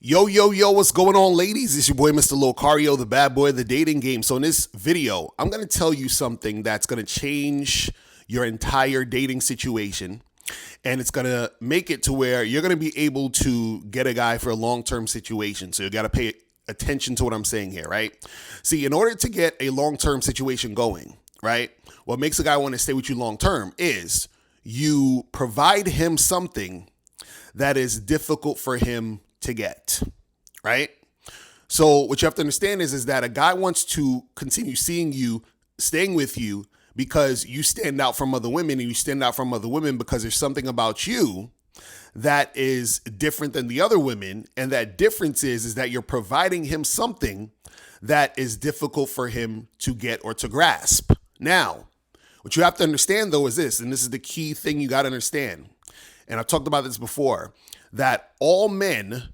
Yo, yo, yo, what's going on, ladies? It's your boy, Mr. Locario, the bad boy of the dating game. So in this video, I'm going to tell you something that's going to change your entire dating situation. And it's going to make it to where you're going to be able to get a guy for a long-term situation. So you got to pay attention to what I'm saying here, right? See, in order to get a long-term situation going, right, what makes a guy want to stay with you long-term is you provide him something that is difficult for him to get, right? So what you have to understand is that a guy wants to continue seeing you, staying with you, because you stand out from other women, and you stand out from other women because there's something about you that is different than the other women. And that difference is that you're providing him something that is difficult for him to get or to grasp. Now, what you have to understand though is this, and this is the key thing you got to understand. And I've talked about this before, that all men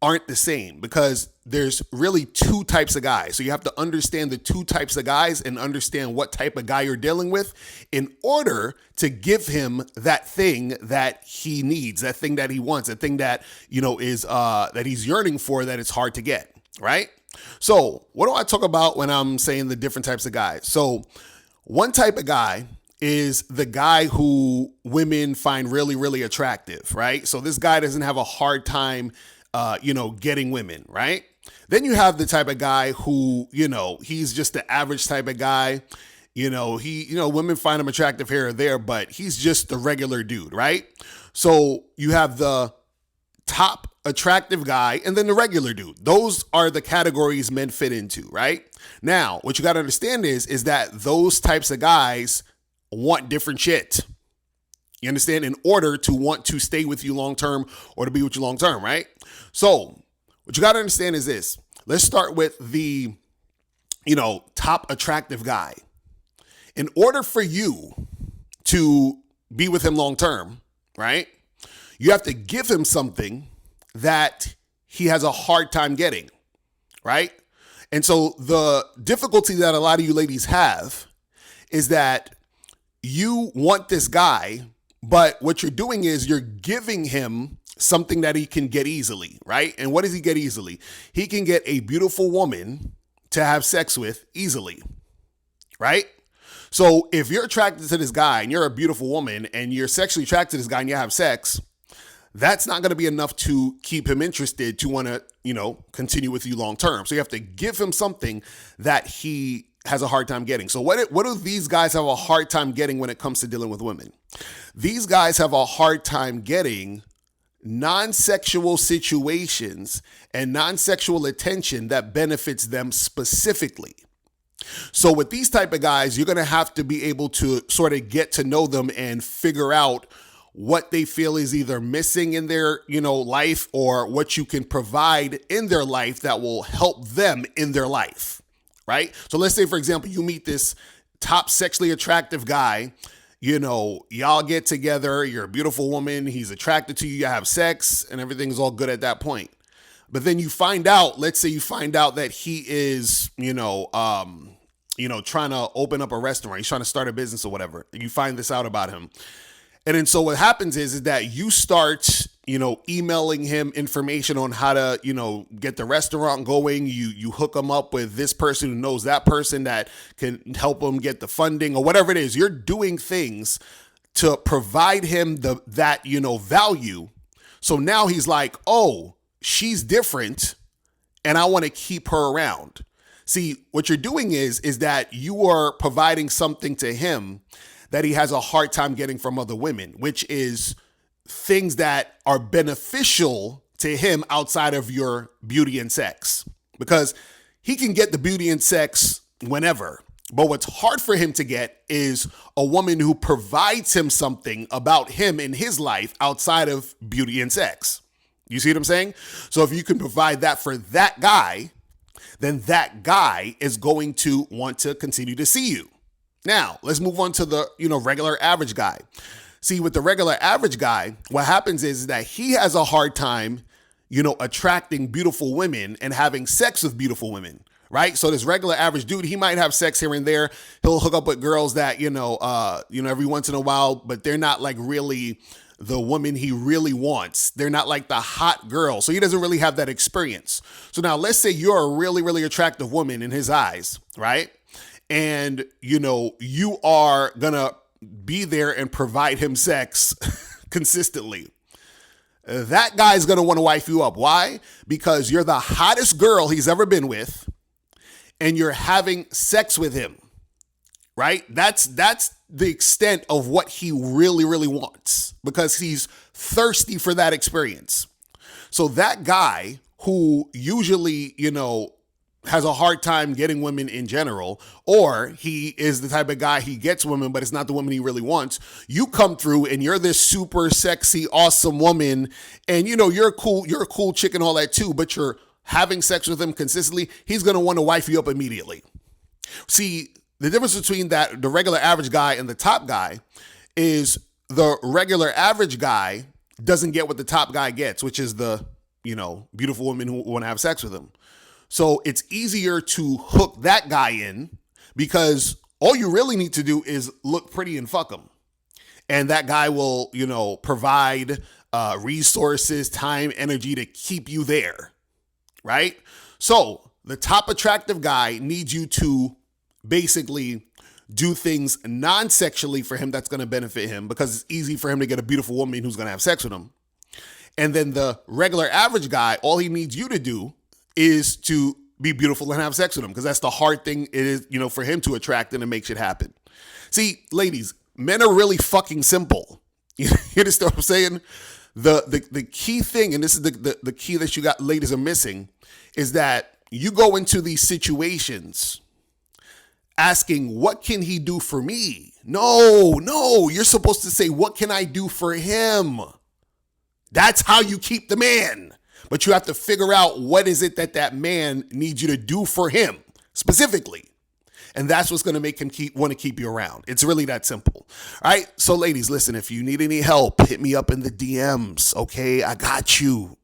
aren't the same, because there's really two types of guys. So you have to understand the two types of guys and understand what type of guy you're dealing with in order to give him that thing that he needs, that thing that he wants, that thing that, is that he's yearning for, that it's hard to get, right? So what do I talk about when I'm saying the different types of guys? So one type of guy is the guy who women find really, really attractive, right? So this guy doesn't have a hard time getting women, right? Then you have the type of guy who, he's just the average type of guy. Women find him attractive here or there, but he's just the regular dude, right? So you have the top attractive guy and then the regular dude. Those are the categories men fit into, right? Now, what you got to understand is that those types of guys want different shit. You understand? In order to want to stay with you long-term or to be with you long-term, right? So what you got to understand is this. Let's start with the, top attractive guy. In order for you to be with him long-term, right, you have to give him something that he has a hard time getting, right? And so the difficulty that a lot of you ladies have is that you want this guy, but what you're doing is you're giving him something that he can get easily, right? And what does he get easily? He can get a beautiful woman to have sex with easily, right? So if you're attracted to this guy and you're a beautiful woman and you're sexually attracted to this guy and you have sex, that's not going to be enough to keep him interested to want to, continue with you long term. So you have to give him something that he has a hard time getting. So what do these guys have a hard time getting when it comes to dealing with women? These guys have a hard time getting non-sexual situations and non-sexual attention that benefits them specifically. So with these type of guys, you're going to have to be able to sort of get to know them and figure out what they feel is either missing in their, life, or what you can provide in their life that will help them in their life, right? So let's say, for example, you meet this top sexually attractive guy, y'all get together, you're a beautiful woman, he's attracted to you, you have sex, and everything's all good at that point. But then you find out, let's say you find out that he is, trying to open up a restaurant, he's trying to start a business or whatever. You find this out about him. And then so what happens is that you start, emailing him information on how to, get the restaurant going. You hook him up with this person who knows that person that can help him get the funding or whatever it is. You're doing things to provide him that value. So now he's like, oh, she's different and I want to keep her around. See, what you're doing is that you are providing something to him that he has a hard time getting from other women, which is things that are beneficial to him outside of your beauty and sex, because he can get the beauty and sex whenever. But what's hard for him to get is a woman who provides him something about him in his life outside of beauty and sex. You see what I'm saying? So if you can provide that for that guy, then that guy is going to want to continue to see you. Now, let's move on to the, regular average guy. See, with the regular average guy, what happens is that he has a hard time, attracting beautiful women and having sex with beautiful women, right? So this regular average dude, he might have sex here and there. He'll hook up with girls that, every once in a while, but they're not like really the woman he really wants. They're not like the hot girl. So he doesn't really have that experience. So now let's say you're a really, really attractive woman in his eyes, right? And, you are going to be there and provide him sex consistently. That guy's going to want to wife you up. Why? Because you're the hottest girl he's ever been with and you're having sex with him, right? That's the extent of what he really, really wants because he's thirsty for that experience. So that guy who usually, has a hard time getting women in general, or he is the type of guy he gets women, but it's not the woman he really wants. You come through and you're this super sexy, awesome woman. And you're a cool chick and all that too, but you're having sex with him consistently. He's going to want to wife you up immediately. See, the difference between the regular average guy and the top guy is the regular average guy doesn't get what the top guy gets, which is the, beautiful women who want to have sex with him. So it's easier to hook that guy in because all you really need to do is look pretty and fuck him. And that guy will, provide resources, time, energy to keep you there, right? So the top attractive guy needs you to basically do things non-sexually for him that's going to benefit him because it's easy for him to get a beautiful woman who's going to have sex with him. And then the regular average guy, all he needs you to do is to be beautiful and have sex with him because that's the hard thing it is, for him to attract and to make shit happen. See, ladies, men are really fucking simple. You understand what I'm saying? The key thing, and this is the key that you got ladies are missing, is that you go into these situations asking, what can he do for me? No, you're supposed to say, what can I do for him? That's how you keep the man. But you have to figure out what is it that man needs you to do for him specifically. And that's what's going to make him want to keep you around. It's really that simple. All right. So ladies, listen, if you need any help, hit me up in the DMs. Okay. I got you.